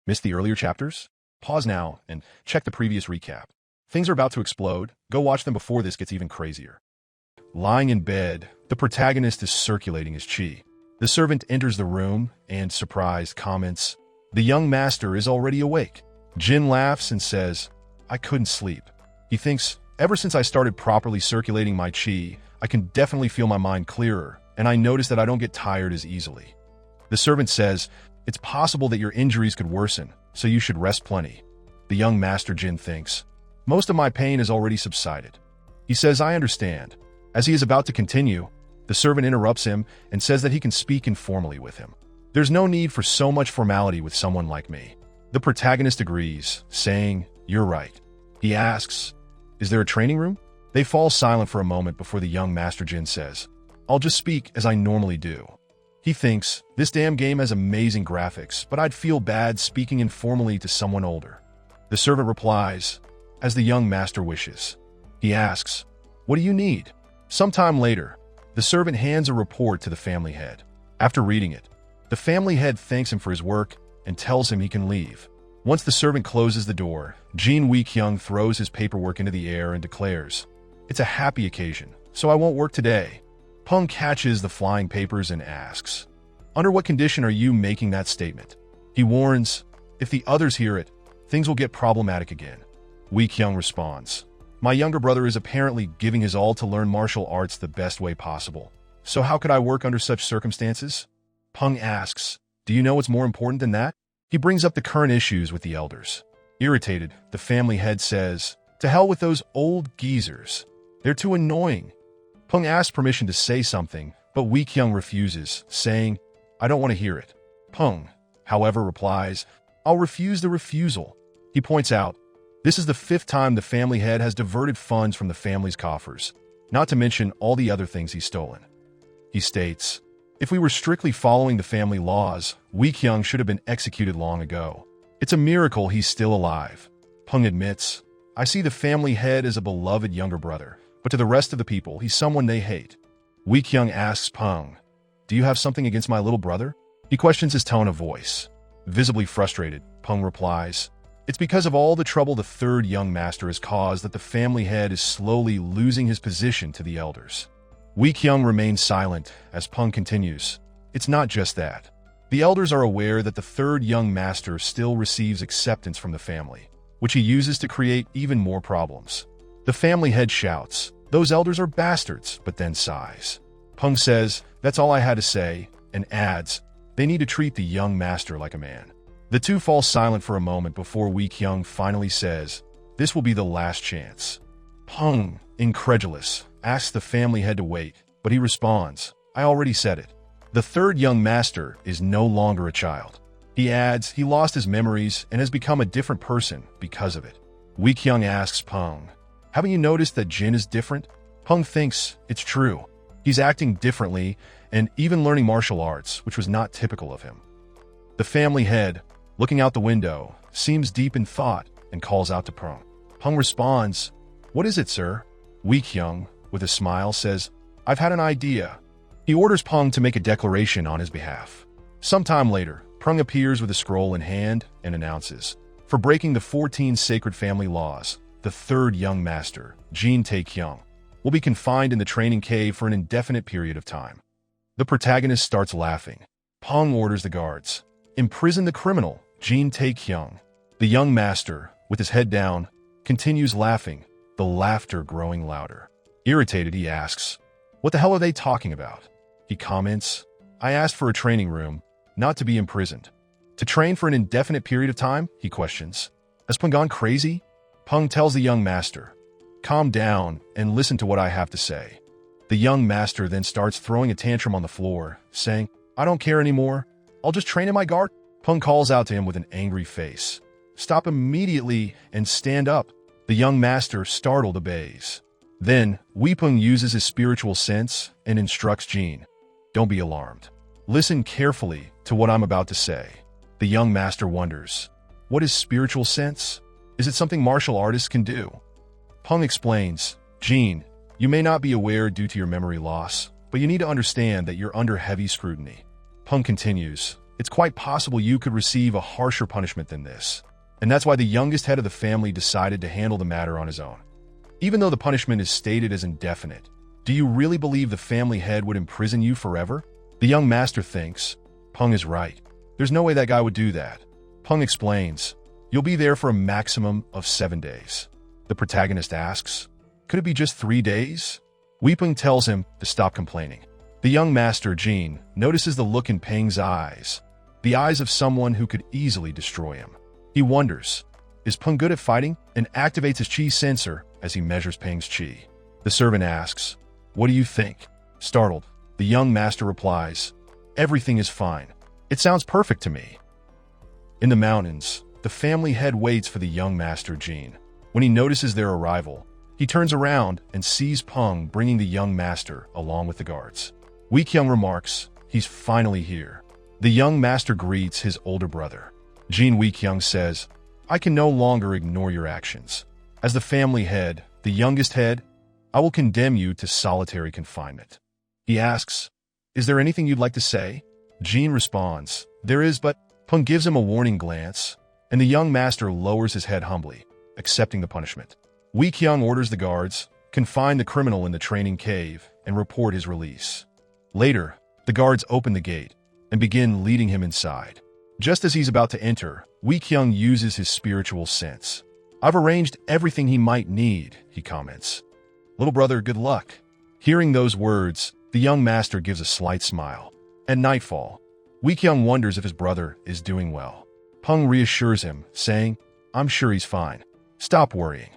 Missed the earlier chapters? Pause now and check the previous recap. Things are about to explode. Go watch them before this gets even crazier. Lying in bed, the protagonist is circulating his chi. The servant enters the room and, surprised, comments, "The young master is already awake." Jin laughs and says, "I couldn't sleep." He thinks, "Ever since I started properly circulating my chi, I can definitely feel my mind clearer, and I notice that I don't get tired as easily." The servant says, "It's possible that your injuries could worsen, so you should rest plenty." The young master Jin thinks, "Most of my pain has already subsided." He says, "I understand." As he is about to continue, the servant interrupts him and says that he can speak informally with him. "There's no need for so much formality with someone like me." The protagonist agrees, saying, "You're right." He asks, "Is there a training room?" They fall silent for a moment before the young master Jin says, "I'll just speak as I normally do." He thinks, "This damn game has amazing graphics, but I'd feel bad speaking informally to someone older." The servant replies, "As the young master wishes." He asks, "What do you need?" Sometime later, the servant hands a report to the family head. After reading it, the family head thanks him for his work and tells him he can leave. Once the servant closes the door, Jin Taekyung throws his paperwork into the air and declares, "It's a happy occasion, so I won't work today." Pung catches the flying papers and asks, "Under what condition are you making that statement?" He warns, "If the others hear it, things will get problematic again." Taekyung responds, "My younger brother is apparently giving his all to learn martial arts the best way possible. So how could I work under such circumstances?" Pung asks, "Do you know what's more important than that?" He brings up the current issues with the elders. Irritated, the family head says, "To hell with those old geezers. They're too annoying." Pung asks permission to say something, but Taekyung refuses, saying, "I don't want to hear it." Pung, however, replies, "I'll refuse the refusal." He points out, this is the 5th time the family head has diverted funds from the family's coffers, not to mention all the other things he's stolen. He states, "If we were strictly following the family laws, Taekyung should have been executed long ago. It's a miracle he's still alive." Pung admits, "I see the family head as a beloved younger brother, but to the rest of the people, he's someone they hate." Taekyung asks Pung, "Do you have something against my little brother?" He questions his tone of voice. Visibly frustrated, Pung replies, "It's because of all the trouble the 3rd young master has caused that the family head is slowly losing his position to the elders." Taekyung remains silent as Pung continues, "It's not just that. The elders are aware that the 3rd young master still receives acceptance from the family, which he uses to create even more problems." The family head shouts, "Those elders are bastards," but then sighs. Pung says, "That's all I had to say," and adds, "They need to treat the young master like a man." The two fall silent for a moment before Taekyung finally says, "This will be the last chance." Pung, incredulous, asks the family head to wait, but he responds, "I already said it. The 3rd young master is no longer a child." He adds he lost his memories and has become a different person because of it. Taekyung asks Pung, "Haven't you noticed that Jin is different?" Pung thinks it's true. He's acting differently and even learning martial arts, which was not typical of him. The family head, looking out the window, seems deep in thought and calls out to Pung. Pung responds, "What is it, sir?" Taekyung, with a smile, says, "I've had an idea." He orders Pung to make a declaration on his behalf. Sometime later, Pung appears with a scroll in hand and announces, "For breaking the 14 sacred family laws, the 3rd young master, Jin Taekyung, will be confined in the training cave for an indefinite period of time." The protagonist starts laughing. Pung orders the guards, "Imprison the criminal, Jin Taekyung." The young master, with his head down, continues laughing, the laughter growing louder. Irritated, he asks, "What the hell are they talking about?" He comments, "I asked for a training room, not to be imprisoned." "To train for an indefinite period of time?" he questions. "Has Pung gone crazy?" Pung tells the young master, "Calm down and listen to what I have to say." The young master then starts throwing a tantrum on the floor, saying, "I don't care anymore. I'll just train in my garden." Pung calls out to him with an angry face, "Stop immediately and stand up." The young master, startled, obeys. Then, Pung uses his spiritual sense and instructs Jin, "Don't be alarmed. Listen carefully to what I'm about to say." The young master wonders, "What is spiritual sense? Is it something martial artists can do?" Pung explains, "Jin, you may not be aware due to your memory loss, but you need to understand that you're under heavy scrutiny." Pung continues, it's quite possible you could receive a harsher punishment than this. And that's why the youngest head of the family decided to handle the matter on his own. Even though the punishment is stated as indefinite, do you really believe the family head would imprison you forever? The young master thinks, Peng is right. There's no way that guy would do that. Peng explains, you'll be there for a maximum of 7 days. The protagonist asks, could it be just 3 days? Weeping tells him to stop complaining. The young master, Jin, notices the look in Peng's eyes, the eyes of someone who could easily destroy him. He wonders, is Peng good at fighting? And activates his chi sensor as he measures Peng's chi. The servant asks, what do you think? Startled, the young master replies, everything is fine. It sounds perfect to me. In the mountains, the family head waits for the young master, Jin. When he notices their arrival, he turns around and sees Peng bringing the young master along with the guards. Weekyung remarks, he's finally here. The young master greets his older brother. Jin Weekyung says, I can no longer ignore your actions. As the family head, the youngest head, I will condemn you to solitary confinement. He asks, is there anything you'd like to say? Jin responds, there is, but Peng gives him a warning glance, and the young master lowers his head humbly, accepting the punishment. Weekyung orders the guards, confine the criminal in the training cave, and report his release. Later, the guards open the gate and begin leading him inside. Just as he's about to enter, Weekyung uses his spiritual sense. I've arranged everything he might need, he comments. Little brother, good luck. Hearing those words, the young master gives a slight smile. At nightfall, Weekyung wonders if his brother is doing well. Peng reassures him, saying, I'm sure he's fine. Stop worrying.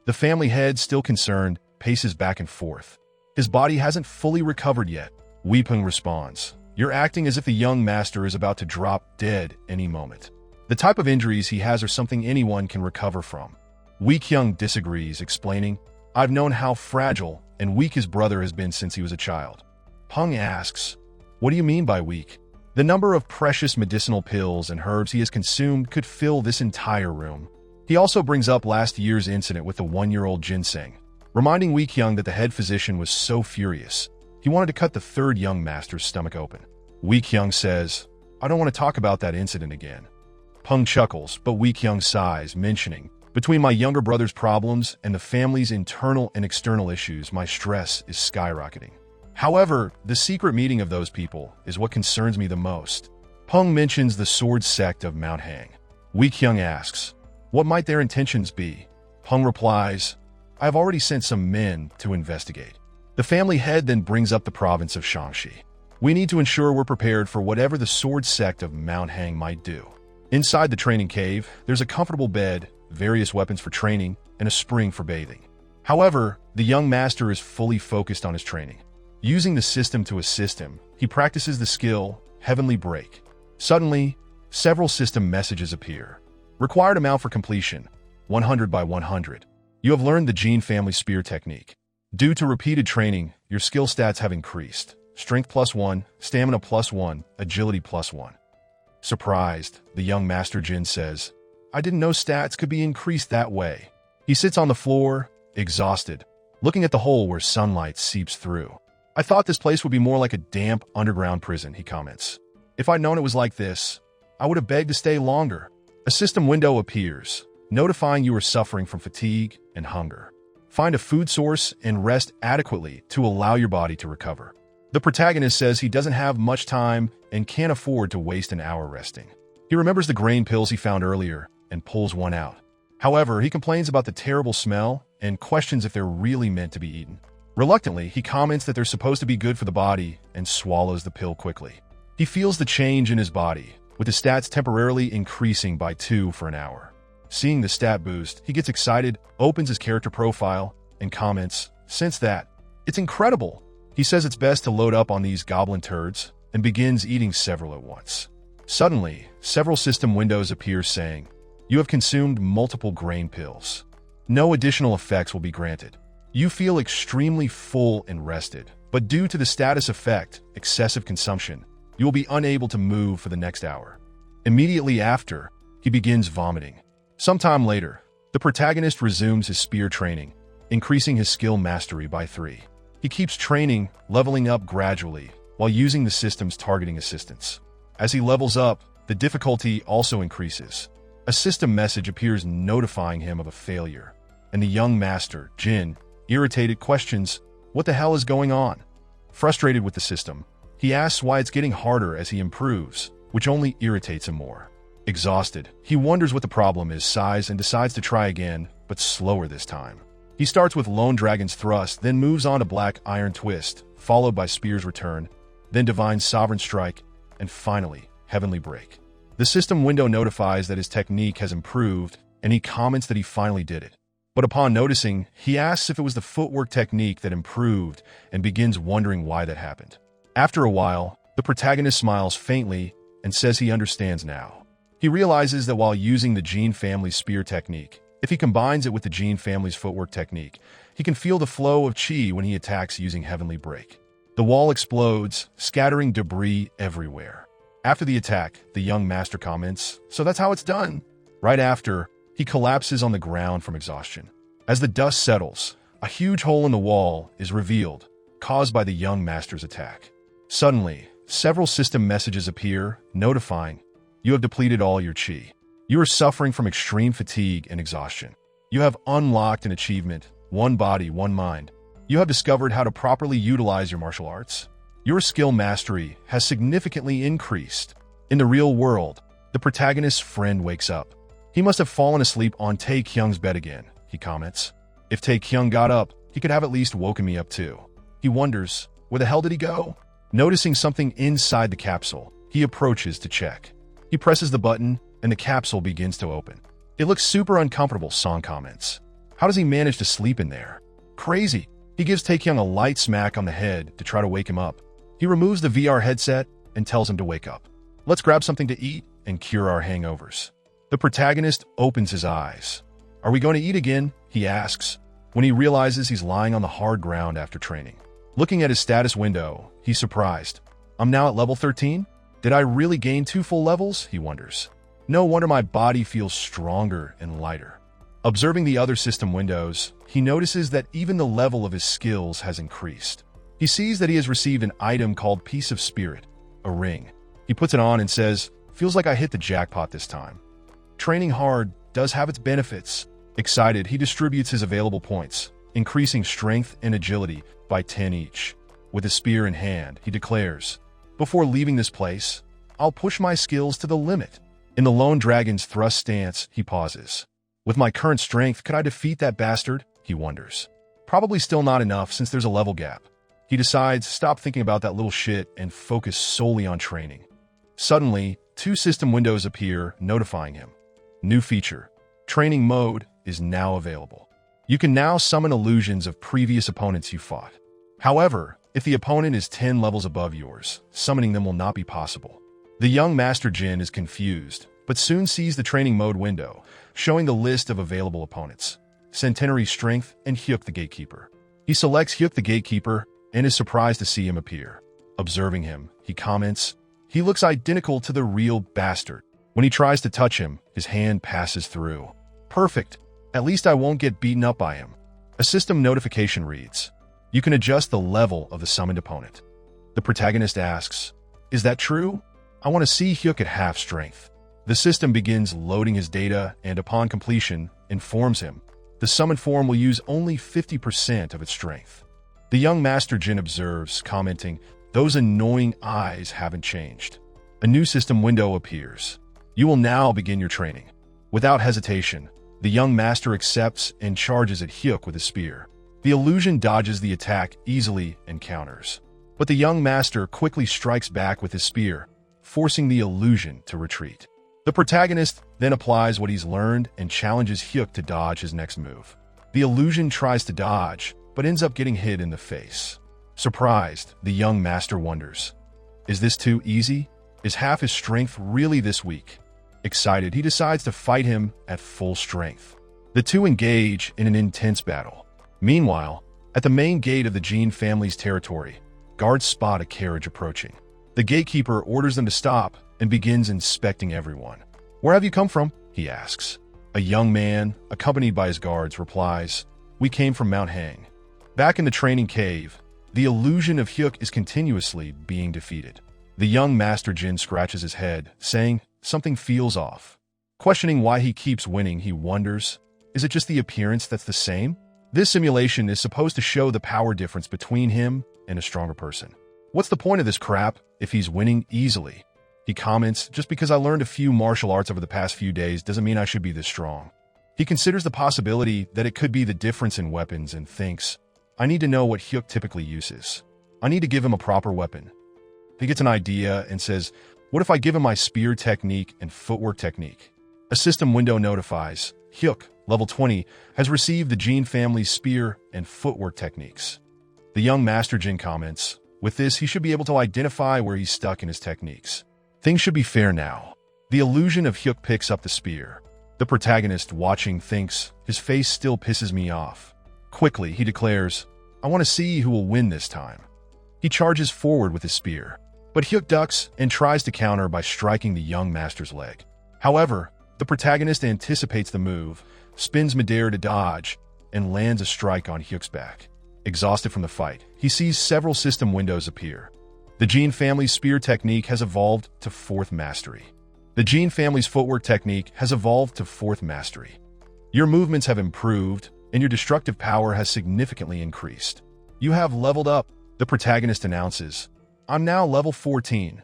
The family head, still concerned, paces back and forth. His body hasn't fully recovered yet. Weepeng responds, you're acting as if the young master is about to drop dead any moment. The type of injuries he has are something anyone can recover from. Weekyung disagrees, explaining, I've known how fragile and weak his brother has been since he was a child. Peng asks, what do you mean by weak? The number of precious medicinal pills and herbs he has consumed could fill this entire room. He also brings up last year's incident with the 1-year-old ginseng, reminding Weekyung that the head physician was so furious, he wanted to cut the third young master's stomach open. Weekyung says, I don't want to talk about that incident again. Peng chuckles, but Weekyung sighs, mentioning, between my younger brother's problems and the family's internal and external issues, my stress is skyrocketing. However, the secret meeting of those people is what concerns me the most. Peng mentions the sword sect of Mount Hang. Weekyung asks, what might their intentions be? Peng replies, I have already sent some men to investigate. The family head then brings up the province of Shaanxi. We need to ensure we're prepared for whatever the sword sect of Mount Hang might do. Inside the training cave, there's a comfortable bed, various weapons for training, and a spring for bathing. However, the young master is fully focused on his training. Using the system to assist him, he practices the skill, Heavenly Break. Suddenly, several system messages appear. Required amount for completion, 100 by 100. You have learned the Jin family spear technique. Due to repeated training, your skill stats have increased. Strength +1, stamina +1, agility +1. Surprised, the young master Jin says, I didn't know stats could be increased that way. He sits on the floor, exhausted, looking at the hole where sunlight seeps through. I thought this place would be more like a damp underground prison, he comments. If I'd known it was like this, I would have begged to stay longer. A system window appears, notifying you are suffering from fatigue and hunger. Find a food source and rest adequately to allow your body to recover. The protagonist says he doesn't have much time and can't afford to waste an hour resting. He remembers the grain pills he found earlier and pulls one out. However, he complains about the terrible smell and questions if they're really meant to be eaten. Reluctantly, he comments that they're supposed to be good for the body and swallows the pill quickly. He feels the change in his body, with his stats temporarily increasing by 2 for an hour. Seeing the stat boost, he gets excited, opens his character profile, and comments, since that, it's incredible. He says it's best to load up on these goblin turds and begins eating several at once. Suddenly, several system windows appear saying, you have consumed multiple grain pills. No additional effects will be granted. You feel extremely full and rested, but due to the status effect, excessive consumption, you will be unable to move for the next hour. Immediately after, he begins vomiting. Sometime later, the protagonist resumes his spear training, increasing his skill mastery by 3. He keeps training, leveling up gradually, while using the system's targeting assistance. As he levels up, the difficulty also increases. A system message appears notifying him of a failure, and the young master, Jin, irritated, questions, "What the hell is going on?" Frustrated with the system, he asks why it's getting harder as he improves, which only irritates him more. Exhausted, he wonders what the problem is, sighs, and decides to try again, but slower this time. He starts with Lone Dragon's Thrust, then moves on to Black Iron Twist, followed by Spear's Return, then Divine Sovereign Strike, and finally, Heavenly Break. The system window notifies that his technique has improved, and he comments that he finally did it. But upon noticing, he asks if it was the footwork technique that improved and begins wondering why that happened. After a while, the protagonist smiles faintly and says he understands now. He realizes that while using the Jin family's spear technique, if he combines it with the Jin family's footwork technique, he can feel the flow of chi when he attacks using Heavenly Break. The wall explodes, scattering debris everywhere. After the attack, the young master comments, "So that's how it's done." Right after, he collapses on the ground from exhaustion. As the dust settles, a huge hole in the wall is revealed, caused by the young master's attack. Suddenly, several system messages appear, notifying, "You have depleted all your chi. You are suffering from extreme fatigue and exhaustion. You have unlocked an achievement, one body, one mind. You have discovered how to properly utilize your martial arts. Your skill mastery has significantly increased." In the real world, the protagonist's friend wakes up. He must have fallen asleep on Taekyung's bed again, he comments. If Taekyung got up, he could have at least woken me up too. He wonders, where the hell did he go? Noticing something inside the capsule, he approaches to check. He presses the button, and the capsule begins to open. "It looks super uncomfortable," Song comments. "How does he manage to sleep in there? Crazy." He gives Taekyung a light smack on the head to try to wake him up. He removes the VR headset and tells him to wake up. "Let's grab something to eat and cure our hangovers." The protagonist opens his eyes. "Are we going to eat again?" he asks, when he realizes he's lying on the hard ground after training. Looking at his status window, he's surprised. "I'm now at level 13? Did I really gain 2 full levels?" he wonders. "No wonder my body feels stronger and lighter." Observing the other system windows, he notices that even the level of his skills has increased. He sees that he has received an item called Piece of Spirit, a ring. He puts it on and says, "Feels like I hit the jackpot this time." Training hard does have its benefits. Excited, he distributes his available points, increasing strength and agility by 10 each. With his spear in hand, he declares, "Before leaving this place, I'll push my skills to the limit." In the Lone Dragon's Thrust stance, he pauses. "With my current strength, could I defeat that bastard?" he wonders. Probably still not enough since there's a level gap. He decides to stop thinking about that little shit and focus solely on training. Suddenly, 2 system windows appear, notifying him. New feature. Training mode is now available. You can now summon illusions of previous opponents you fought. However, if the opponent is 10 levels above yours, summoning them will not be possible. The young Master Jin is confused, but soon sees the training mode window, showing the list of available opponents. Centenary Strength and Hyuk the Gatekeeper. He selects Hyuk the Gatekeeper and is surprised to see him appear. Observing him, he comments, "He looks identical to the real bastard." When he tries to touch him, his hand passes through. "Perfect. At least I won't get beaten up by him." A system notification reads, "You can adjust the level of the summoned opponent." The protagonist asks, "Is that true? I want to see Hyuk at half strength." The system begins loading his data and upon completion, informs him, the summoned form will use only 50% of its strength. The young Master Jin observes, commenting, "Those annoying eyes haven't changed." A new system window appears. "You will now begin your training." Without hesitation, the young master accepts and charges at Hyuk with his spear. The illusion dodges the attack easily and counters. But the young master quickly strikes back with his spear, forcing the illusion to retreat. The protagonist then applies what he's learned and challenges Hyuk to dodge his next move. The illusion tries to dodge, but ends up getting hit in the face. Surprised, the young master wonders, "Is this too easy? Is half his strength really this weak?" Excited, he decides to fight him at full strength. The two engage in an intense battle. Meanwhile, at the main gate of the Jin family's territory, guards spot a carriage approaching. The gatekeeper orders them to stop and begins inspecting everyone. "Where have you come from?" he asks. A young man, accompanied by his guards, replies, "We came from Mount Hang." Back in the training cave, the illusion of Hyuk is continuously being defeated. The young Master Jin scratches his head, saying something feels off. Questioning why he keeps winning, he wonders, is it just the appearance that's the same? This simulation is supposed to show the power difference between him and a stronger person. What's the point of this crap if he's winning easily? He comments, just because I learned a few martial arts over the past few days doesn't mean I should be this strong. He considers the possibility that it could be the difference in weapons and thinks, I need to know what Hyuk typically uses. I need to give him a proper weapon. He gets an idea and says, what if I give him my spear technique and footwork technique? A system window notifies, Hyuk, level 20, has received the Jin family's spear and footwork techniques. The young Master Jin comments, with this he should be able to identify where he's stuck in his techniques. Things should be fair now. The illusion of Hyuk picks up the spear. The protagonist watching thinks, his face still pisses me off. Quickly, he declares, I want to see who will win this time. He charges forward with his spear, but Hyuk ducks and tries to counter by striking the young master's leg. However, the protagonist anticipates the move, spins midair to dodge, and lands a strike on Hyuk's back. Exhausted from the fight, he sees several system windows appear. The Jin family's spear technique has evolved to 4th mastery. The Jin family's footwork technique has evolved to 4th mastery. Your movements have improved, and your destructive power has significantly increased. You have leveled up, the protagonist announces. I'm now level 14.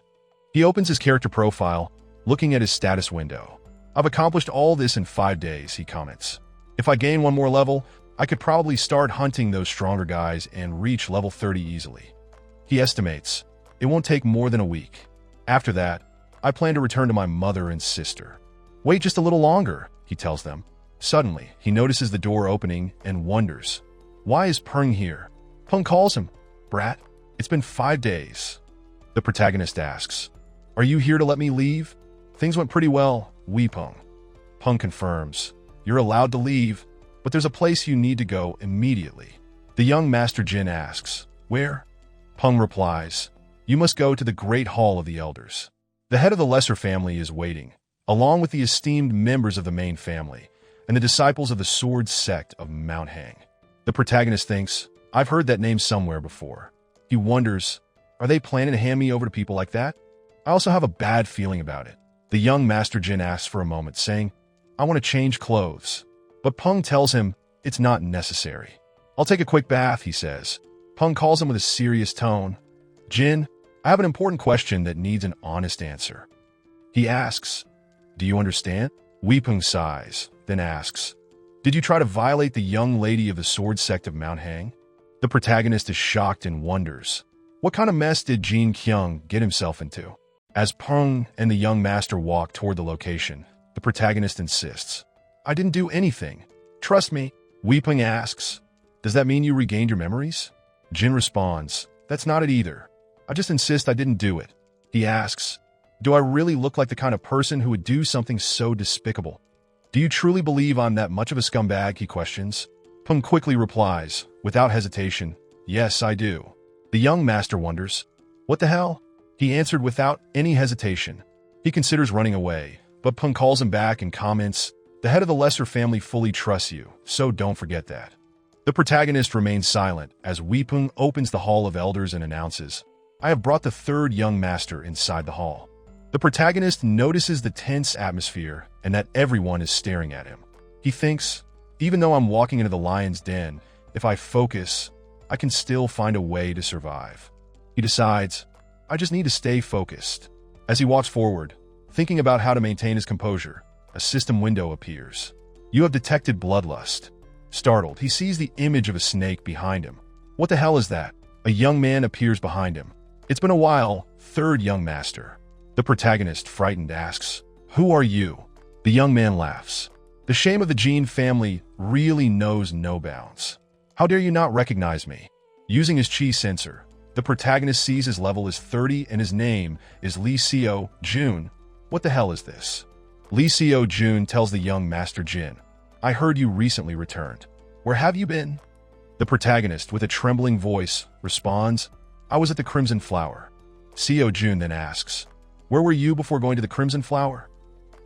He opens his character profile, looking at his status window. I've accomplished all this in 5 days, he comments. If I gain one more level, I could probably start hunting those stronger guys and reach level 30 easily. He estimates, it won't take more than a week. After that, I plan to return to my mother and sister. Wait just a little longer, he tells them. Suddenly, he notices the door opening and wonders, why is Peng here? Peng calls him, Brat, it's been 5 days. The protagonist asks, are you here to let me leave? Things went pretty well, Peng. Peng confirms, you're allowed to leave, but there's a place you need to go immediately. The young Master Jin asks, where? Peng replies, you must go to the Great Hall of the Elders. The head of the lesser family is waiting, along with the esteemed members of the main family, and the disciples of the sword sect of Mount Hang. The protagonist thinks, I've heard that name somewhere before. He wonders, are they planning to hand me over to people like that? I also have a bad feeling about it. The young Master Jin asks for a moment, saying, I want to change clothes. But Peng tells him, it's not necessary. I'll take a quick bath, he says. Peng calls him with a serious tone. Jin, I have an important question that needs an honest answer. He asks, do you understand? Peng sighs, then asks, did you try to violate the young lady of the sword sect of Mount Hang? The protagonist is shocked and wonders, what kind of mess did Jin Taekyung get himself into? As Peng and the young master walk toward the location, the protagonist insists, I didn't do anything. Trust me. Peng asks, does that mean you regained your memories? Jin responds, that's not it either. I just insist I didn't do it. He asks, do I really look like the kind of person who would do something so despicable? Do you truly believe I'm that much of a scumbag, he questions. Peng quickly replies, without hesitation, yes, I do. The young master wonders, what the hell? He answered without any hesitation. He considers running away, but Peng calls him back and comments, the head of the lesser family fully trusts you, so don't forget that. The protagonist remains silent as Peng opens the Hall of Elders and announces, I have brought the 3rd young master inside the hall. The protagonist notices the tense atmosphere and that everyone is staring at him. He thinks, even though I'm walking into the lion's den, if I focus, I can still find a way to survive. He decides, I just need to stay focused. As he walks forward, thinking about how to maintain his composure, a system window appears. You have detected bloodlust. Startled, he sees the image of a snake behind him. What the hell is that? A young man appears behind him. It's been a while, 3rd young master. The protagonist, frightened, asks, who are you? The young man laughs. The shame of the Jin family really knows no bounds. How dare you not recognize me? Using his chi sensor, the protagonist sees his level is 30 and his name is Lee Seo Jun. What the hell is this? Lee Seo Jun tells the young Master Jin, I heard you recently returned. Where have you been? The protagonist, with a trembling voice, responds, I was at the Crimson Flower. Seo Jun then asks, where were you before going to the Crimson Flower?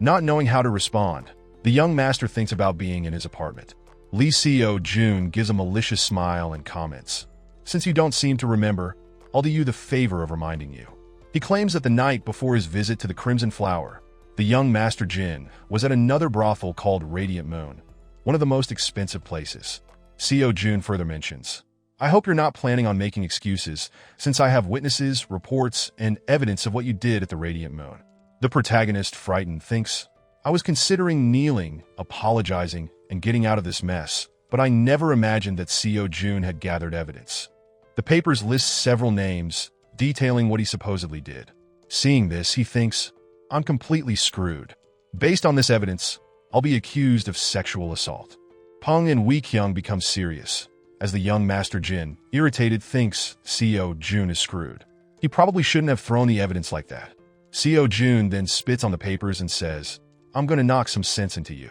Not knowing how to respond, the young master thinks about being in his apartment. Lee Seo Jun gives a malicious smile and comments, since you don't seem to remember, I'll do you the favor of reminding you. He claims that the night before his visit to the Crimson Flower, the young Master Jin was at another brothel called Radiant Moon, one of the most expensive places. Seo Jun further mentions, "I hope you're not planning on making excuses, since I have witnesses, reports, and evidence of what you did at the Radiant Moon." The protagonist, frightened, thinks, "I was considering kneeling, apologizing, and getting out of this mess, but I never imagined that Seo Jun had gathered evidence." The papers list several names, detailing what he supposedly did. Seeing this, he thinks, "I'm completely screwed. Based on this evidence, I'll be accused of sexual assault." Peng and Wee Kyung become serious, as the young Master Jin, irritated, thinks Seo Jun is screwed. He probably shouldn't have thrown the evidence like that. Seo Jun then spits on the papers and says, "I'm gonna knock some sense into you."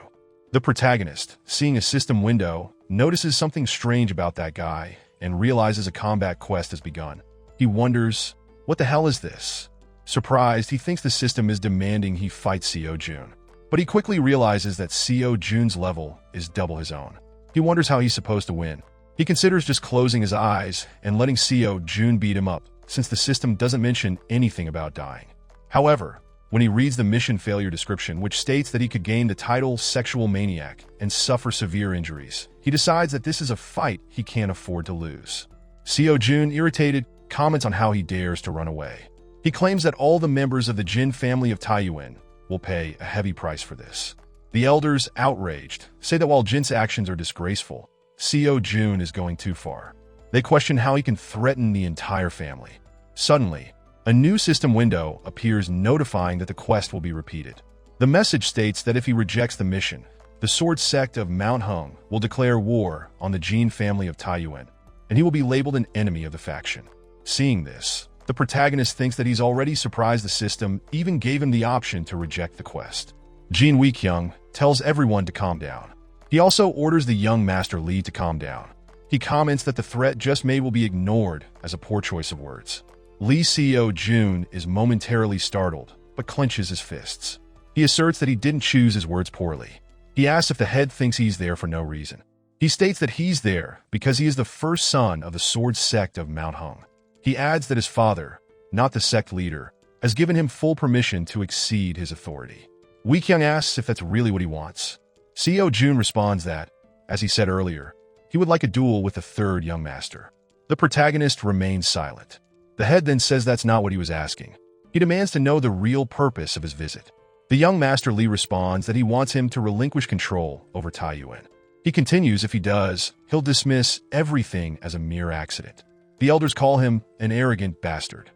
The protagonist, seeing a system window, notices something strange about that guy and realizes a combat quest has begun. He wonders, what the hell is this? Surprised, he thinks the system is demanding he fight Seo Jun. But he quickly realizes that Seo Jun's level is double his own. He wonders how he's supposed to win. He considers just closing his eyes and letting Seo Jun beat him up, since the system doesn't mention anything about dying. However, when he reads the mission failure description, which states that he could gain the title Sexual Maniac and suffer severe injuries, he decides that this is a fight he can't afford to lose. Seo Jun, irritated, comments on how he dares to run away. He claims that all the members of the Jin family of Taekyung will pay a heavy price for this. The elders, outraged, say that while Jin's actions are disgraceful, Seo Jun is going too far. They question how he can threaten the entire family. Suddenly, a new system window appears notifying that the quest will be repeated. The message states that if he rejects the mission, the sword sect of Mount Hung will declare war on the Jin family of Taekyung, and he will be labeled an enemy of the faction. Seeing this, the protagonist thinks that he's already surprised the system even gave him the option to reject the quest. Jin Wee Kyung tells everyone to calm down. He also orders the young Master Lee to calm down. He comments that the threat just made will be ignored as a poor choice of words. Lee Seo Jun is momentarily startled, but clenches his fists. He asserts that he didn't choose his words poorly. He asks if the head thinks he's there for no reason. He states that he's there because he is the first son of the sword sect of Mount Hung. He adds that his father, not the sect leader, has given him full permission to exceed his authority. Wee Kyung asks if that's really what he wants. Seo Jun responds that, as he said earlier, he would like a duel with the third young master. The protagonist remains silent. The head then says that's not what he was asking. He demands to know the real purpose of his visit. The young Master Lee responds that he wants him to relinquish control over Taekyung. He continues if he does, he'll dismiss everything as a mere accident. The elders call him an arrogant bastard.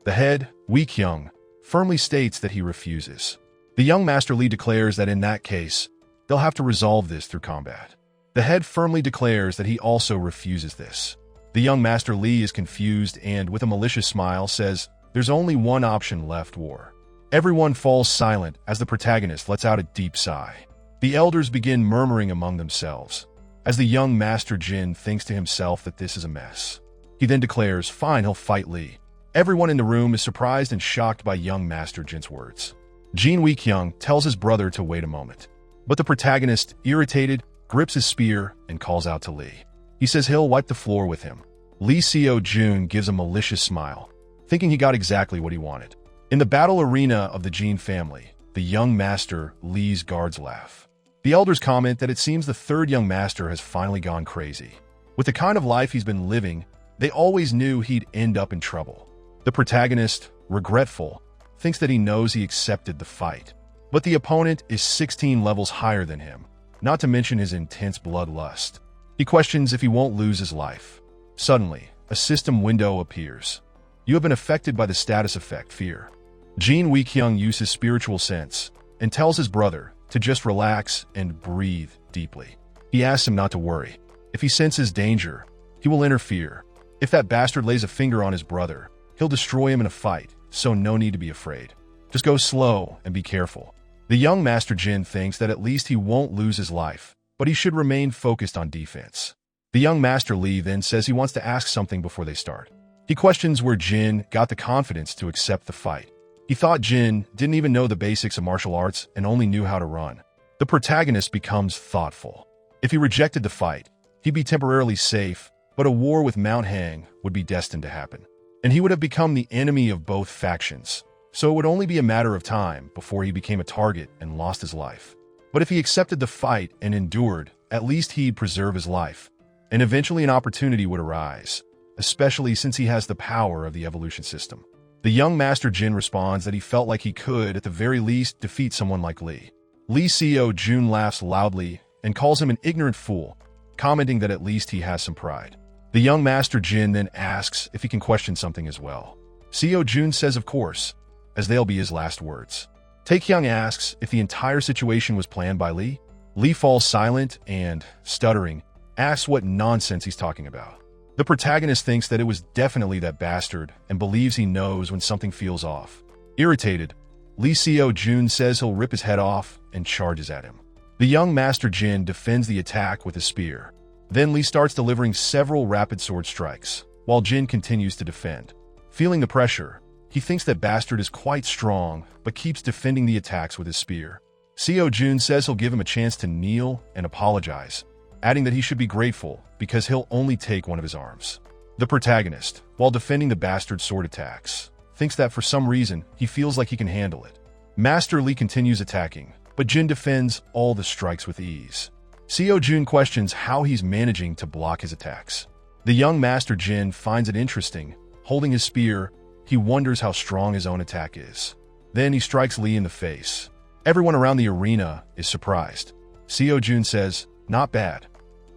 The head, Wee Kyung, firmly states that he refuses. The young Master Lee declares that in that case, they'll have to resolve this through combat. The head firmly declares that he also refuses this. The young Master Lee is confused and, with a malicious smile, says, "There's only one option left, war." Everyone falls silent as the protagonist lets out a deep sigh. The elders begin murmuring among themselves, as the young Master Jin thinks to himself that this is a mess. He then declares, fine, he'll fight Lee. Everyone in the room is surprised and shocked by young Master Jin's words. Jin Wee Kyung tells his brother to wait a moment, but the protagonist, irritated, grips his spear and calls out to Lee. He says he'll wipe the floor with him. Lee Seo Jun gives a malicious smile, thinking he got exactly what he wanted. In the battle arena of the Jin family, the young master Lee's guards laugh. The elders comment that it seems the third young master has finally gone crazy. With the kind of life he's been living, they always knew he'd end up in trouble. The protagonist, regretful, thinks that he knows he accepted the fight. But the opponent is 16 levels higher than him, not to mention his intense bloodlust. He questions if he won't lose his life. Suddenly, a system window appears. You have been affected by the status effect, fear. Jin Wee Kyung uses his spiritual sense and tells his brother to just relax and breathe deeply. He asks him not to worry. If he senses danger, he will interfere. If that bastard lays a finger on his brother, he'll destroy him in a fight, so no need to be afraid. Just go slow and be careful. The young Master Jin thinks that at least he won't lose his life, but he should remain focused on defense. The young Master Lee then says he wants to ask something before they start. He questions where Jin got the confidence to accept the fight. He thought Jin didn't even know the basics of martial arts and only knew how to run. The protagonist becomes thoughtful. If he rejected the fight, he'd be temporarily safe, but a war with Mount Hang would be destined to happen. and he would have become the enemy of both factions. So it would only be a matter of time before he became a target and lost his life. But if he accepted the fight and endured, at least he'd preserve his life. And eventually an opportunity would arise, especially since he has the power of the evolution system. The young Master Jin responds that he felt like he could, at the very least, defeat someone like Lee. Lee Seo-jun laughs loudly and calls him an ignorant fool, commenting that at least he has some pride. The young Master Jin then asks if he can question something as well. Seo-jun says of course, as they'll be his last words. Taekyung asks if the entire situation was planned by Lee. Lee falls silent and, stuttering, asks what nonsense he's talking about. The protagonist thinks that it was definitely that bastard and believes he knows when something feels off. Irritated, Lee Seo-jun says he'll rip his head off and charges at him. The young Master Jin defends the attack with a spear. Then Lee starts delivering several rapid sword strikes, while Jin continues to defend. Feeling the pressure, he thinks that bastard is quite strong, but keeps defending the attacks with his spear. Seo-jun says he'll give him a chance to kneel and apologize, adding that he should be grateful because he'll only take one of his arms. The protagonist, while defending the bastard's sword attacks, thinks that for some reason he feels like he can handle it. Master Lee continues attacking, but Jin defends all the strikes with ease. Seo-jun questions how he's managing to block his attacks. The young Master Jin finds it interesting. Holding his spear, he wonders how strong his own attack is. Then he strikes Lee in the face. Everyone around the arena is surprised. Seo-jun says, "Not bad."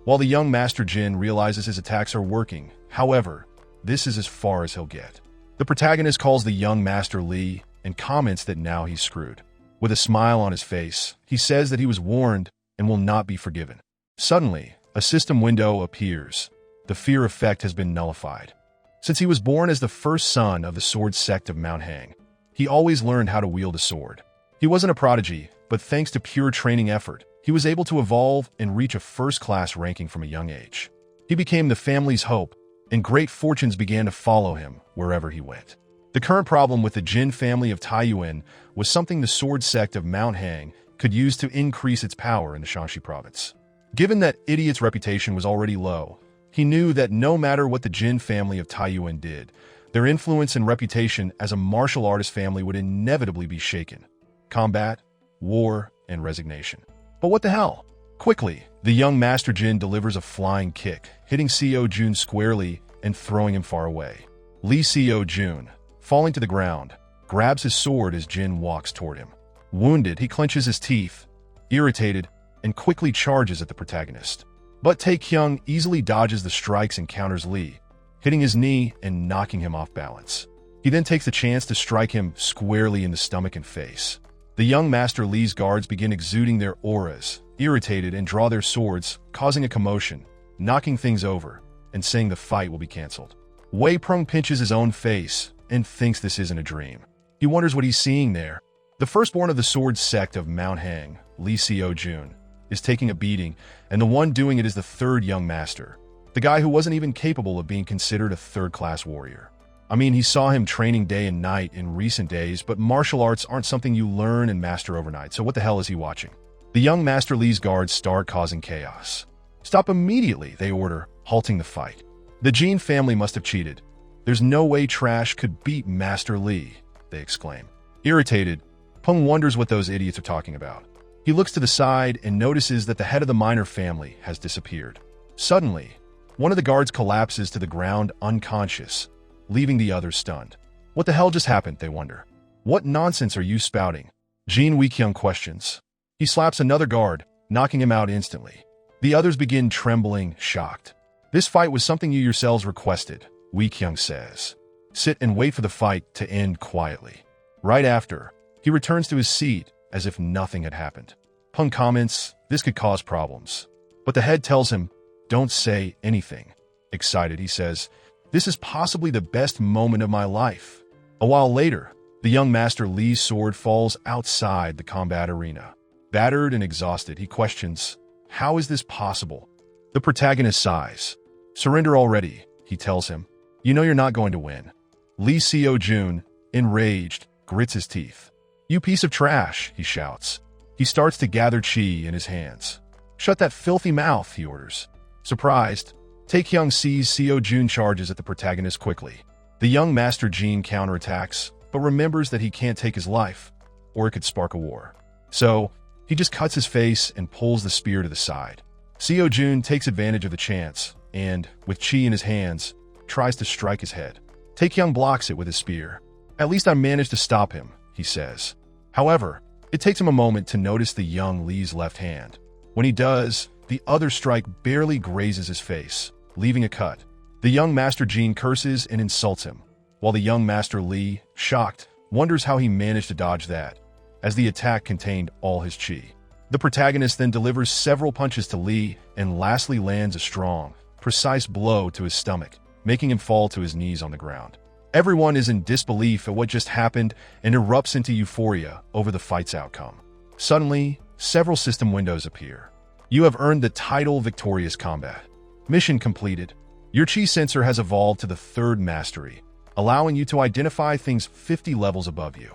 While the young Master Jin realizes his attacks are working, however, this is as far as he'll get. The protagonist calls the young Master Lee and comments that now he's screwed. With a smile on his face, he says that he was warned and will not be forgiven. Suddenly, a system window appears. The fear effect has been nullified. Since he was born as the first son of the sword sect of Mount Hang, he always learned how to wield a sword. He wasn't a prodigy, but thanks to pure training effort, he was able to evolve and reach a first-class ranking from a young age. He became the family's hope, and great fortunes began to follow him wherever he went. The current problem with the Jin family of Taiyuan was something the sword sect of Mount Hang could use to increase its power in the Shanxi province. Given that Idiot's reputation was already low, he knew that no matter what the Jin family of Taiyuan did, their influence and reputation as a martial artist family would inevitably be shaken. Combat, war, and resignation. But what the hell? Quickly, the young Master Jin delivers a flying kick, hitting Seo-jun squarely and throwing him far away. Lee Seo-jun, falling to the ground, grabs his sword as Jin walks toward him. Wounded, he clenches his teeth, irritated, and quickly charges at the protagonist. But Taekyung easily dodges the strikes and counters Lee, hitting his knee and knocking him off balance. He then takes the chance to strike him squarely in the stomach and face. The young Master Lee's guards begin exuding their auras, irritated, and draw their swords, causing a commotion, knocking things over, and saying the fight will be cancelled. Wei Prung pinches his own face and thinks this isn't a dream. He wonders what he's seeing there. The firstborn of the sword sect of Mount Hang, Lee Seo-jun, is taking a beating, and the one doing it is the third young master, the guy who wasn't even capable of being considered a third-class warrior. I mean, he saw him training day and night in recent days, but martial arts aren't something you learn and master overnight, so what the hell is he watching? The young Master Lee's guards start causing chaos. "Stop immediately," they order, halting the fight. The Jin family must have cheated. "There's no way trash could beat Master Lee," they exclaim. Irritated, Peng wonders what those idiots are talking about. He looks to the side and notices that the head of the minor family has disappeared. Suddenly, one of the guards collapses to the ground unconscious, leaving the others stunned. What the hell just happened, they wonder. "What nonsense are you spouting?" Jin Weekyung questions. He slaps another guard, knocking him out instantly. The others begin trembling, shocked. "This fight was something you yourselves requested," Weekyung says. "Sit and wait for the fight to end quietly." Right after, he returns to his seat as if nothing had happened. Peng comments, this could cause problems. But the head tells him, "Don't say anything." Excited, he says, "This is possibly the best moment of my life." A while later, the young Master Lee's sword falls outside the combat arena. Battered and exhausted, he questions, "How is this possible?" The protagonist sighs. "Surrender already," he tells him. "You know you're not going to win." Lee Seo-jun, enraged, grits his teeth. "You piece of trash," he shouts. He starts to gather chi in his hands. "Shut that filthy mouth," he orders. Surprised, Taekyung sees Seo-jun charges at the protagonist quickly. The young Master Jin counterattacks, but remembers that he can't take his life, or it could spark a war. So, he just cuts his face and pulls the spear to the side. Seo Jun takes advantage of the chance, and, with chi in his hands, tries to strike his head. Taekyung blocks it with his spear. "At least I managed to stop him," he says. However, it takes him a moment to notice the young Lee's left hand. When he does, the other strike barely grazes his face, leaving a cut. The young Master Jin curses and insults him, while the young Master Lee, shocked, wonders how he managed to dodge that, as the attack contained all his chi. The protagonist then delivers several punches to Lee and lastly lands a strong, precise blow to his stomach, making him fall to his knees on the ground. Everyone is in disbelief at what just happened and erupts into euphoria over the fight's outcome. Suddenly, several system windows appear. You have earned the title Victorious Combat. Mission completed. Your chi sensor has evolved to the 3rd mastery, allowing you to identify things 50 levels above you.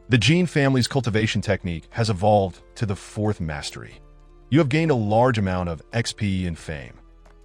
The Jin family's cultivation technique has evolved to the 4th mastery. You have gained a large amount of XP and fame.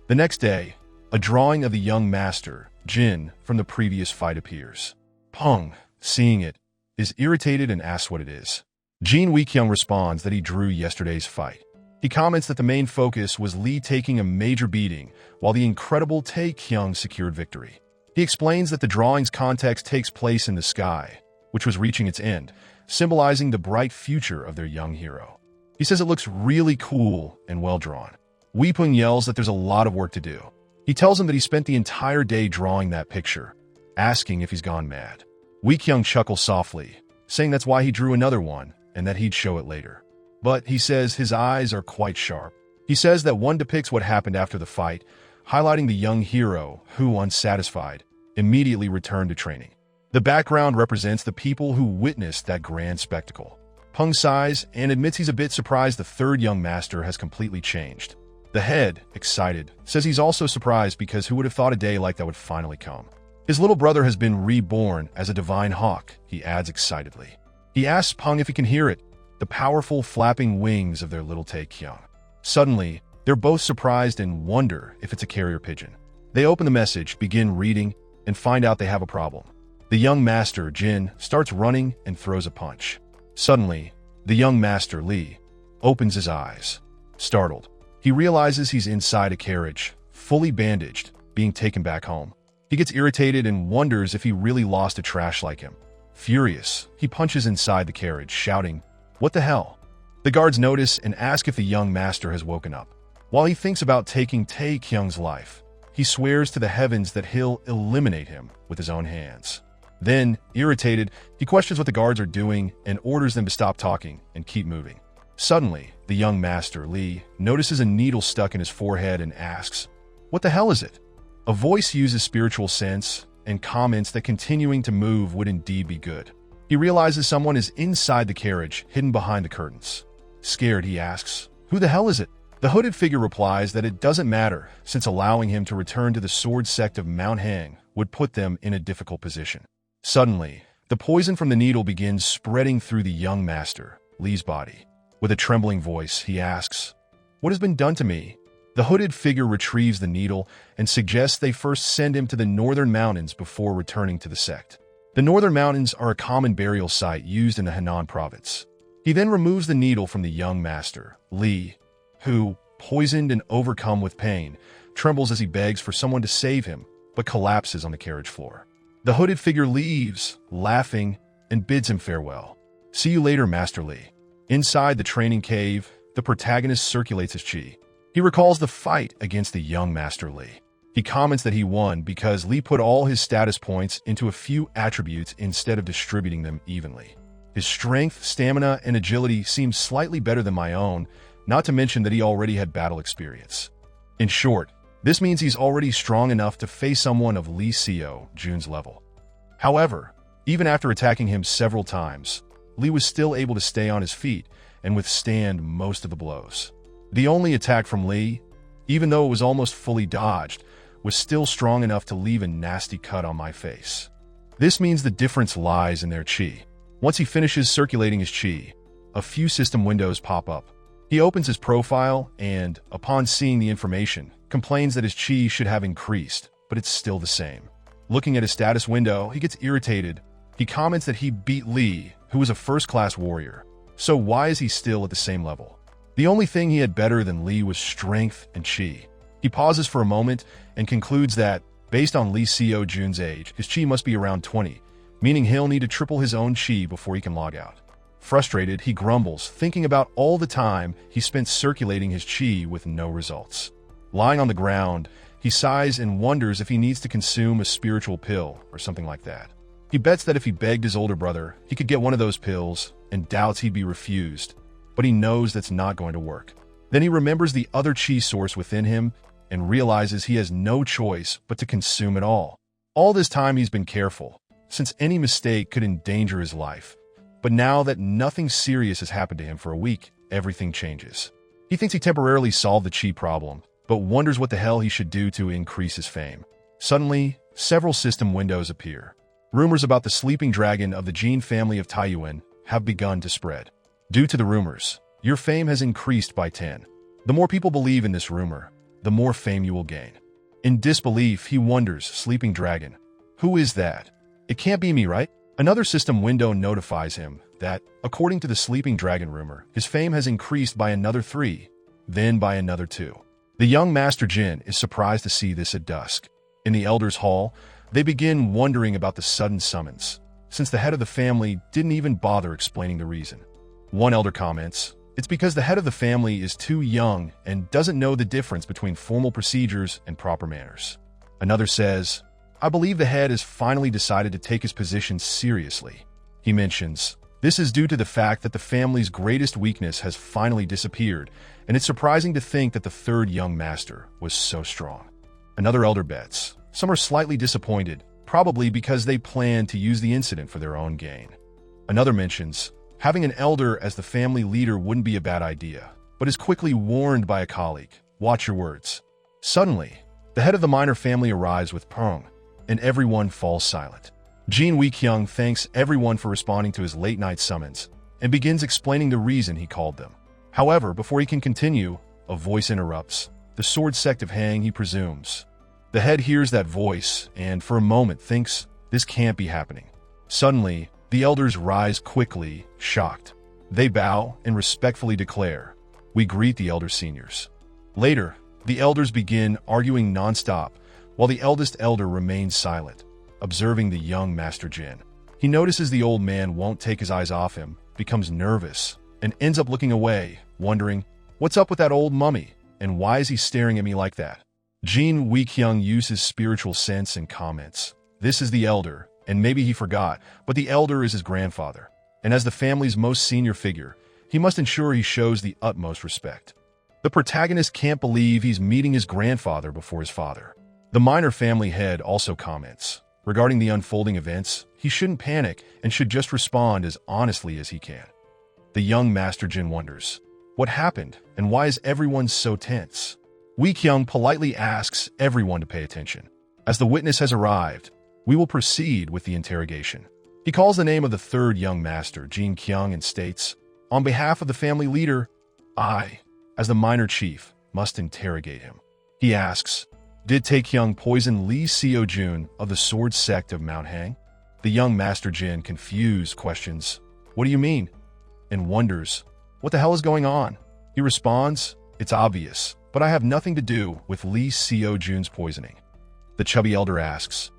The next day, a drawing of the young master, Jin, from the previous fight appears. Peng, seeing it, is irritated and asks what it is. Jin Weekyung responds that he drew yesterday's fight. He comments that the main focus was Lee taking a major beating, while the incredible Taekyung secured victory. He explains that the drawing's context takes place in the sky, which was reaching its end, symbolizing the bright future of their young hero. He says it looks really cool and well-drawn. Weepung yells that there's a lot of work to do. He tells him that he spent the entire day drawing that picture, asking if he's gone mad. Weekyung chuckles softly, saying that's why he drew another one and that he'd show it later. But he says his eyes are quite sharp. He says that one depicts what happened after the fight, highlighting the young hero who, unsatisfied, immediately returned to training. The background represents the people who witnessed that grand spectacle. Peng sighs and admits he's a bit surprised the 3rd young master has completely changed. The head, excited, says he's also surprised because who would have thought a day like that would finally come. His little brother has been reborn as a divine hawk, he adds excitedly. He asks Peng if he can hear it, the powerful flapping wings of their little Taekyung. Suddenly, they're both surprised and wonder if it's a carrier pigeon. They open the message, begin reading, and find out they have a problem. The young master, Jin, starts running and throws a punch. Suddenly, the young master, Lee, opens his eyes. Startled, he realizes he's inside a carriage, fully bandaged, being taken back home. He gets irritated and wonders if he really lost a trash like him. Furious, he punches inside the carriage, shouting, "What the hell?" The guards notice and ask if the young master has woken up. While he thinks about taking Taekyung's life, he swears to the heavens that he'll eliminate him with his own hands. Then, irritated, he questions what the guards are doing and orders them to stop talking and keep moving. Suddenly, the young master, Lee, notices a needle stuck in his forehead and asks, "What the hell is it?" A voice uses spiritual sense and comments that continuing to move would indeed be good. He realizes someone is inside the carriage, hidden behind the curtains. Scared, he asks, "Who the hell is it?" The hooded figure replies that it doesn't matter, since allowing him to return to the sword sect of Mount Hang would put them in a difficult position. Suddenly, the poison from the needle begins spreading through the young master, Lee's body. With a trembling voice, he asks, "What has been done to me?" The hooded figure retrieves the needle and suggests they first send him to the northern mountains before returning to the sect. The northern mountains are a common burial site used in the Henan province. He then removes the needle from the young master, Lee, who, poisoned and overcome with pain, trembles as he begs for someone to save him, but collapses on the carriage floor. The hooded figure leaves, laughing, and bids him farewell. "See you later, Master Lee." Inside the training cave, the protagonist circulates his chi. He recalls the fight against the young Master Lee. He comments that he won because Lee put all his status points into a few attributes instead of distributing them evenly. His strength, stamina, and agility seem slightly better than my own, not to mention that he already had battle experience. In short, this means he's already strong enough to face someone of Lee Seo Jun's level. However, even after attacking him several times, Lee was still able to stay on his feet and withstand most of the blows. The only attack from Lee, even though it was almost fully dodged, was still strong enough to leave a nasty cut on my face. This means the difference lies in their chi. Once he finishes circulating his chi, a few system windows pop up. He opens his profile and, upon seeing the information, complains that his chi should have increased, but it's still the same. Looking at his status window, he gets irritated. He comments that he beat Lee, who was a first-class warrior. So why is he still at the same level? The only thing he had better than Lee was strength and chi. He pauses for a moment and concludes that, based on Lee Seo-jun's age, his chi must be around 20, meaning he'll need to triple his own chi before he can log out. Frustrated, he grumbles, thinking about all the time he spent circulating his chi with no results. Lying on the ground, he sighs and wonders if he needs to consume a spiritual pill or something like that. He bets that if he begged his older brother, he could get one of those pills, and doubts he'd be refused, but he knows that's not going to work. Then he remembers the other chi source within him and realizes he has no choice but to consume it all. All this time he's been careful, since any mistake could endanger his life. But now that nothing serious has happened to him for a week, everything changes. He thinks he temporarily solved the chi problem, but wonders what the hell he should do to increase his fame. Suddenly, several system windows appear. Rumors about the sleeping dragon of the Jin family of Taekyung have begun to spread. Due to the rumors, your fame has increased by 10. The more people believe in this rumor, the more fame you will gain. In disbelief, he wonders, sleeping dragon, who is that? It can't be me, right? Another system window notifies him that, according to the sleeping dragon rumor, his fame has increased by another 3, then by another 2. The young Master Jin is surprised to see this at dusk. In the Elders' Hall, they begin wondering about the sudden summons, since the head of the family didn't even bother explaining the reason. One elder comments, it's because the head of the family is too young and doesn't know the difference between formal procedures and proper manners. Another says, I believe the head has finally decided to take his position seriously. He mentions, this is due to the fact that the family's greatest weakness has finally disappeared, and it's surprising to think that the third young master was so strong. Another elder bets, some are slightly disappointed, probably because they plan to use the incident for their own gain. Another mentions, having an elder as the family leader wouldn't be a bad idea, but is quickly warned by a colleague, watch your words. Suddenly, the head of the minor family arrives with Peng, and everyone falls silent. Jin Taekyung thanks everyone for responding to his late-night summons and begins explaining the reason he called them. However, before he can continue, a voice interrupts. The sword sect of Hang, he presumes. The head hears that voice and, for a moment, thinks, this can't be happening. Suddenly, the elders rise quickly, shocked. They bow and respectfully declare, we greet the elder seniors. Later, the elders begin arguing non-stop, while the eldest elder remains silent, observing the young Master Jin. He notices the old man won't take his eyes off him, becomes nervous, and ends up looking away, wondering, what's up with that old mummy, and why is he staring at me like that? Jin Taekyung uses spiritual sense and comments, this is the elder, and maybe he forgot, but the elder is his grandfather, and as the family's most senior figure, he must ensure he shows the utmost respect. The protagonist can't believe he's meeting his grandfather before his father. The minor family head also comments, regarding the unfolding events, he shouldn't panic and should just respond as honestly as he can. The young Master Jin wonders, what happened and why is everyone so tense? Taekyung politely asks everyone to pay attention. As the witness has arrived, we will proceed with the interrogation. He calls the name of the third young master, Jin Taekyung, and states, on behalf of the family leader, I, as the minor chief, must interrogate him. He asks, did Taekyung poison Lee Seo-jun of the sword sect of Mount Hang? The young Master Jin, confused, questions, what do you mean? And wonders, what the hell is going on? He responds, it's obvious, but I have nothing to do with Lee Seo-jun's poisoning. The chubby elder asks,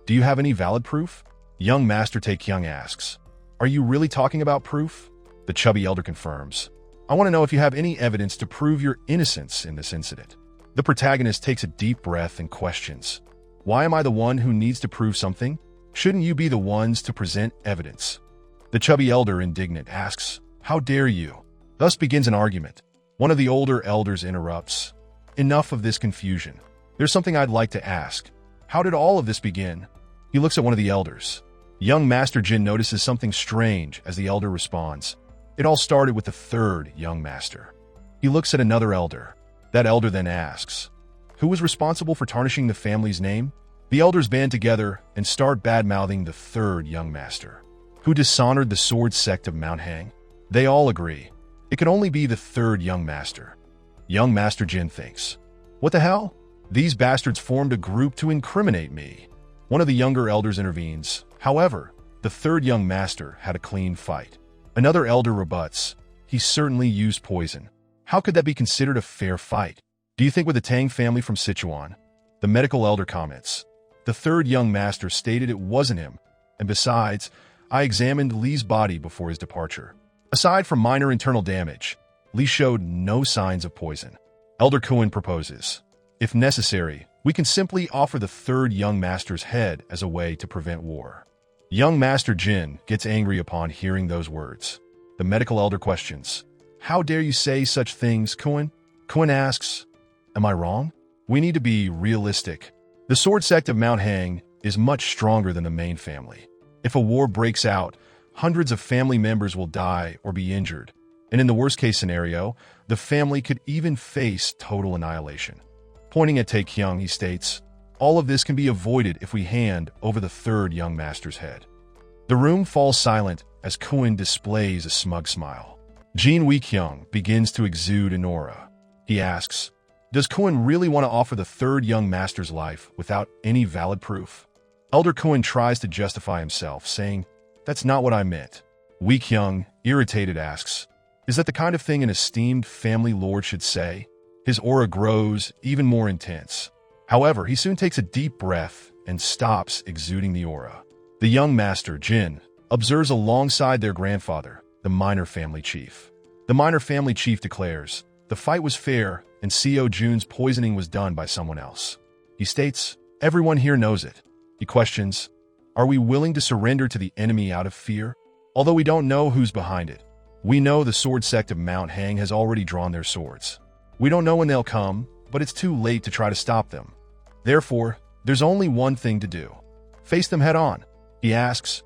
do you have any valid proof? Young Master Taekyung asks, are you really talking about proof? The chubby elder confirms, I want to know if you have any evidence to prove your innocence in this incident. The protagonist takes a deep breath and questions, why am I the one who needs to prove something? Shouldn't you be the ones to present evidence? The chubby elder, indignant, asks, how dare you? Thus begins an argument. One of the older elders interrupts, enough of this confusion. There's something I'd like to ask. How did all of this begin? He looks at one of the elders. Young Master Jin notices something strange as the elder responds. It all started with the third young master. He looks at another elder. That elder then asks, who was responsible for tarnishing the family's name? The elders band together and start bad-mouthing the third young master, who dishonored the sword sect of Mount Hang. They all agree. It could only be the third young master. Young Master Jin thinks, what the hell? These bastards formed a group to incriminate me. One of the younger elders intervenes. However, the third young master had a clean fight. Another elder rebuts. He certainly used poison. How could that be considered a fair fight? Do you think with the Tang family from Sichuan? The medical elder comments. The third young master stated it wasn't him. And besides, I examined Li's body before his departure. Aside from minor internal damage, Li showed no signs of poison. Elder Kuan proposes. If necessary, we can simply offer the third young master's head as a way to prevent war. Young Master Jin gets angry upon hearing those words. The medical elder questions, how dare you say such things, Kuan? Kuan asks, am I wrong? We need to be realistic. The sword sect of Mount Hang is much stronger than the main family. If a war breaks out, hundreds of family members will die or be injured. And in the worst-case scenario, the family could even face total annihilation. Pointing at Taekyung, he states, all of this can be avoided if we hand over the third young master's head. The room falls silent as Kuan displays a smug smile. Jin Taekyung begins to exude an aura. He asks, does Kuan really want to offer the third young master's life without any valid proof? Elder Kuan tries to justify himself, saying, that's not what I meant. Taekyung, irritated, asks, is that the kind of thing an esteemed family lord should say? His aura grows even more intense. However, he soon takes a deep breath and stops exuding the aura. The young master, Jin, observes alongside their grandfather, the minor family chief. The minor family chief declares, the fight was fair and Seo Jun's poisoning was done by someone else. He states, everyone here knows it. He questions, are we willing to surrender to the enemy out of fear? Although we don't know who's behind it, we know the sword sect of Mount Hang has already drawn their swords. We don't know when they'll come, but it's too late to try to stop them. Therefore, there's only one thing to do. Face them head on. He asks,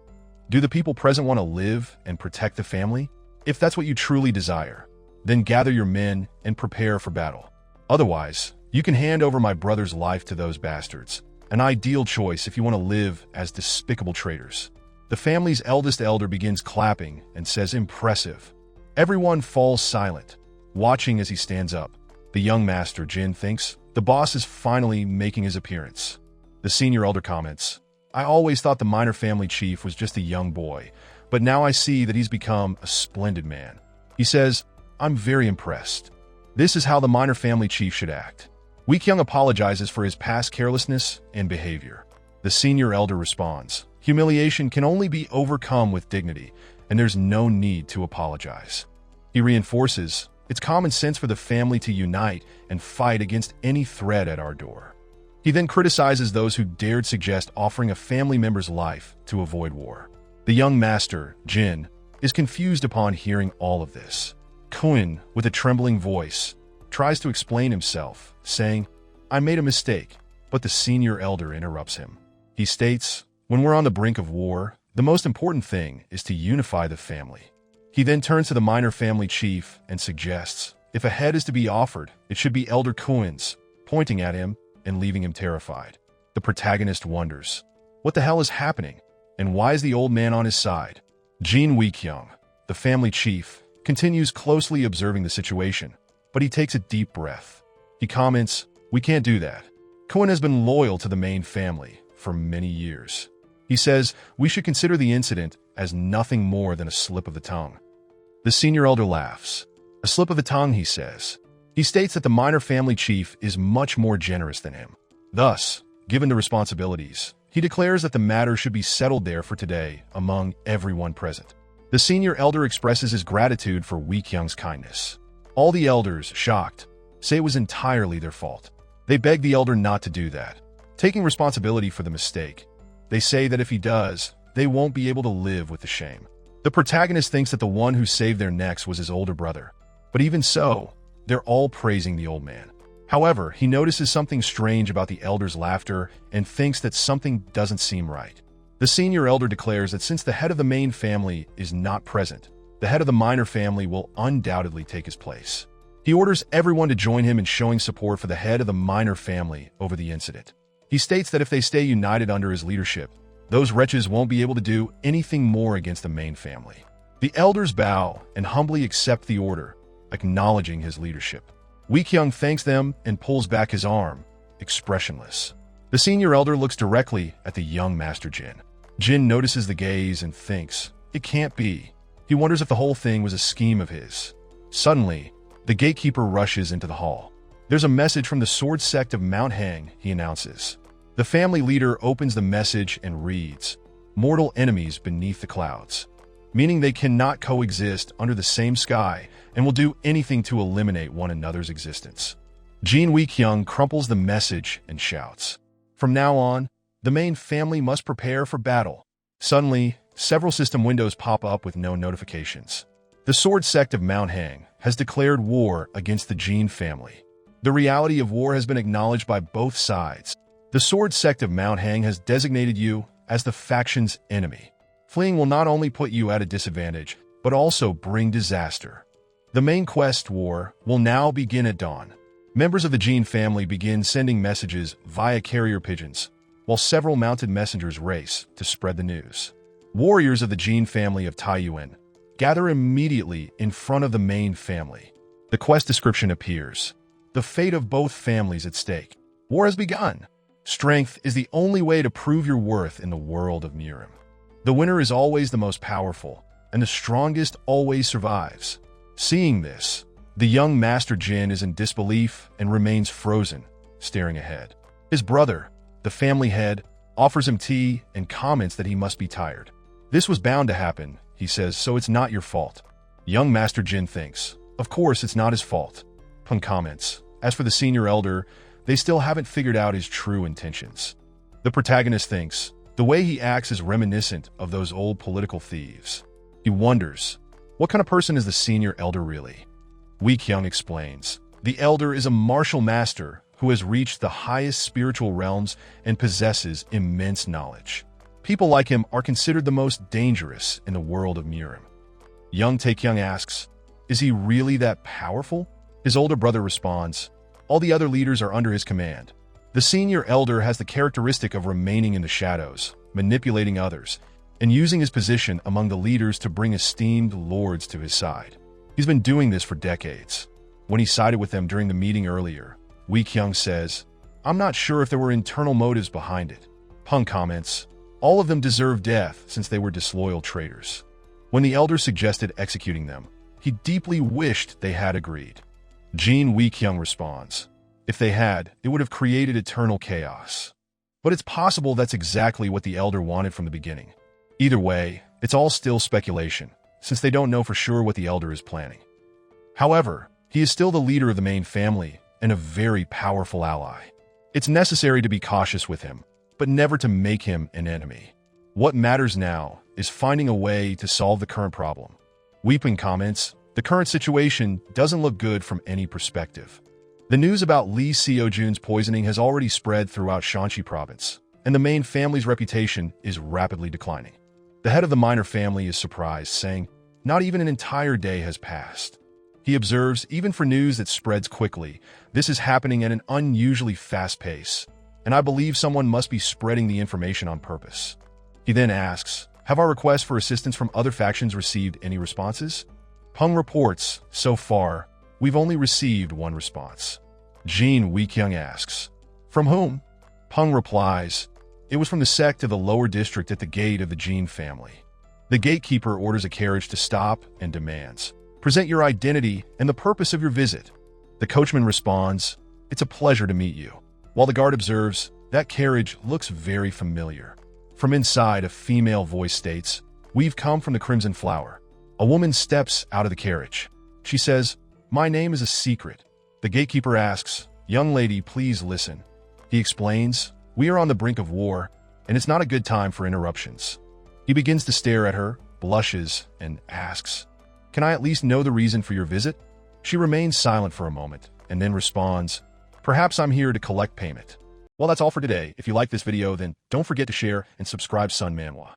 do the people present want to live and protect the family? If that's what you truly desire, then gather your men and prepare for battle. Otherwise, you can hand over my brother's life to those bastards, an ideal choice if you want to live as despicable traitors. The family's eldest elder begins clapping and says, impressive. Everyone falls silent, watching as he stands up. The young master, Jin, thinks the boss is finally making his appearance. The senior elder comments, I always thought the minor family chief was just a young boy, but now I see that he's become a splendid man. He says, I'm very impressed. This is how the minor family chief should act. Taekyung apologizes for his past carelessness and behavior. The senior elder responds, humiliation can only be overcome with dignity, and there's no need to apologize. He reinforces, it's common sense for the family to unite and fight against any threat at our door. He then criticizes those who dared suggest offering a family member's life to avoid war. The young master, Jin, is confused upon hearing all of this. Kuan, with a trembling voice, tries to explain himself, saying, I made a mistake, but the senior elder interrupts him. He states, when we're on the brink of war, the most important thing is to unify the family. He then turns to the minor family chief and suggests, if a head is to be offered, it should be Elder Kuan's, pointing at him and leaving him terrified. The protagonist wonders, what the hell is happening? And why is the old man on his side? Jin Taekyung, the family chief, continues closely observing the situation, but he takes a deep breath. He comments, we can't do that. Kuan has been loyal to the main family for many years. He says we should consider the incident as nothing more than a slip of the tongue. The senior elder laughs. A slip of the tongue, he says. He states that the minor family chief is much more generous than him. Thus, given the responsibilities, he declares that the matter should be settled there for today among everyone present. The senior elder expresses his gratitude for Taekyung's kindness. All the elders, shocked, say it was entirely their fault. They beg the elder not to do that, taking responsibility for the mistake. They say that if he does, they won't be able to live with the shame. The protagonist thinks that the one who saved their necks was his older brother. But even so, they're all praising the old man. However, he notices something strange about the elder's laughter and thinks that something doesn't seem right. The senior elder declares that since the head of the main family is not present, the head of the minor family will undoubtedly take his place. He orders everyone to join him in showing support for the head of the minor family over the incident. He states that if they stay united under his leadership, those wretches won't be able to do anything more against the main family. The elders bow and humbly accept the order, acknowledging his leadership. Taekyung thanks them and pulls back his arm, expressionless. The senior elder looks directly at the young Master Jin. Jin notices the gaze and thinks, it can't be. He wonders if the whole thing was a scheme of his. Suddenly, the gatekeeper rushes into the hall. There's a message from the sword sect of Mount Hang, he announces. The family leader opens the message and reads, mortal enemies beneath the clouds, meaning they cannot coexist under the same sky and will do anything to eliminate one another's existence. Jin Taekyung crumples the message and shouts, from now on, the main family must prepare for battle. Suddenly, several system windows pop up with no notifications. The sword sect of Mount Hang has declared war against the Jin family. The reality of war has been acknowledged by both sides. The sword sect of Mount Hang has designated you as the faction's enemy. Fleeing will not only put you at a disadvantage, but also bring disaster. The main quest war will now begin at dawn. Members of the Jin family begin sending messages via carrier pigeons, while several mounted messengers race to spread the news. Warriors of the Jin family of Taekyung gather immediately in front of the main family. The quest description appears. The fate of both families at stake. War has begun. Strength is the only way to prove your worth in the world of Murim. The winner is always the most powerful, and the strongest always survives. Seeing this, the young Master Jin is in disbelief and remains frozen, staring ahead. His brother, the family head, offers him tea and comments that he must be tired. This was bound to happen, he says, so it's not your fault. Young Master Jin thinks, of course it's not his fault. Pung comments, as for the senior elder, they still haven't figured out his true intentions. The protagonist thinks, the way he acts is reminiscent of those old political thieves. He wonders, what kind of person is the senior elder really? Taekyung explains, the elder is a martial master who has reached the highest spiritual realms and possesses immense knowledge. People like him are considered the most dangerous in the world of Murim. Young Taekyung asks, is he really that powerful? His older brother responds, all the other leaders are under his command. The senior elder has the characteristic of remaining in the shadows, manipulating others, and using his position among the leaders to bring esteemed lords to his side. He's been doing this for decades. When he sided with them during the meeting earlier, Taekyung says, I'm not sure if there were internal motives behind it. Pung comments, all of them deserve death since they were disloyal traitors. When the elder suggested executing them, he deeply wished they had agreed. Jin Taekyung responds, if they had, it would have created eternal chaos. But it's possible that's exactly what the elder wanted from the beginning. Either way, it's all still speculation, since they don't know for sure what the elder is planning. However, he is still the leader of the main family and a very powerful ally. It's necessary to be cautious with him, but never to make him an enemy. What matters now is finding a way to solve the current problem. Weeping comments, the current situation doesn't look good from any perspective. The news about Lee Seo-jun's poisoning has already spread throughout Shanxi province, and the main family's reputation is rapidly declining. The head of the minor family is surprised, saying, not even an entire day has passed. He observes, even for news that spreads quickly, this is happening at an unusually fast pace, and I believe someone must be spreading the information on purpose. He then asks, have our requests for assistance from other factions received any responses? Pung reports, so far, we've only received one response. Jin Taekyung asks, from whom? Pung replies, it was from the sect of the lower district at the gate of the Jin family. The gatekeeper orders a carriage to stop and demands, present your identity and the purpose of your visit. The coachman responds, it's a pleasure to meet you. While the guard observes, that carriage looks very familiar. From inside, a female voice states, we've come from the Crimson Flower. A woman steps out of the carriage. She says, my name is a secret. The gatekeeper asks, young lady, please listen. He explains, we are on the brink of war, and it's not a good time for interruptions. He begins to stare at her, blushes, and asks, can I at least know the reason for your visit? She remains silent for a moment, and then responds, perhaps I'm here to collect payment. Well, that's all for today. If you like this video, then don't forget to share and subscribe Sun Manhwa.